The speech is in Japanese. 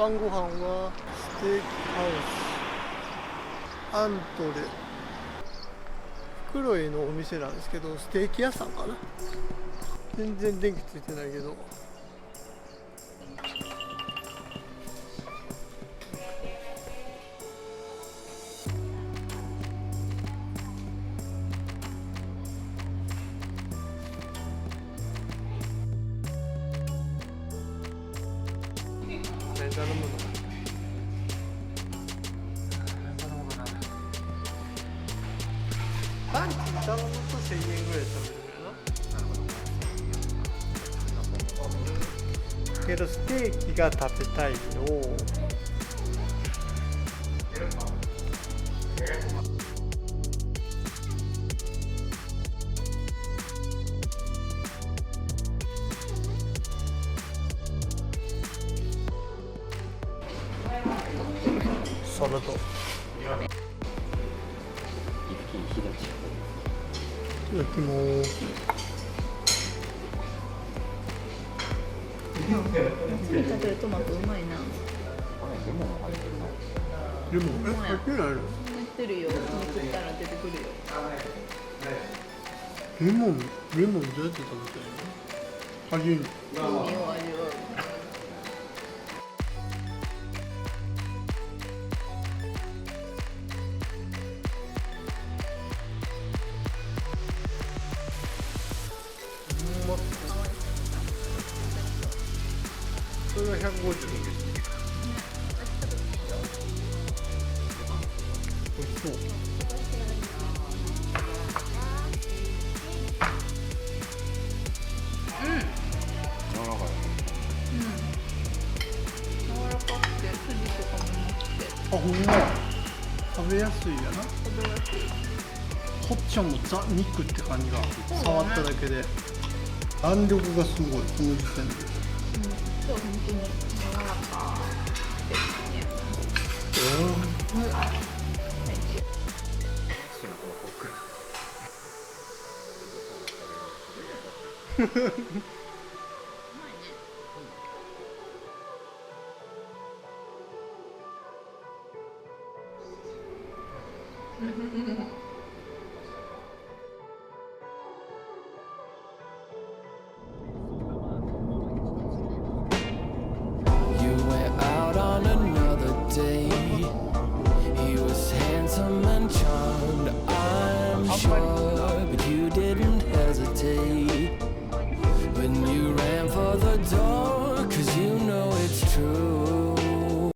晩ご飯はステーキハウスアントレ、袋井のお店なんですけど、ステーキ屋さんかな。全然電気ついてないけど、頼むのランチ頼むと1000円ぐらい食べるけど、ステーキが食べたいの。サラダいただきます。次食べるトマトうまいな。レモン入ってないの？入ってるよ。めくったら出てくるよ。レモンどうやって食べたいの？味に。風味を味わう。それが150円。美味しそう。柔らかくて筋とかもなくて。あ、ほんま。食べやすいやな。食べやすい。こっちはもうザ肉って感じが、触っただけで弾力がすごい、この時点で。そう、本当に柔らかですね。You went out on another day. He was handsome and charmed, I'm sure, but you didn't hesitate when you ran for the door, 'cause you know it's true.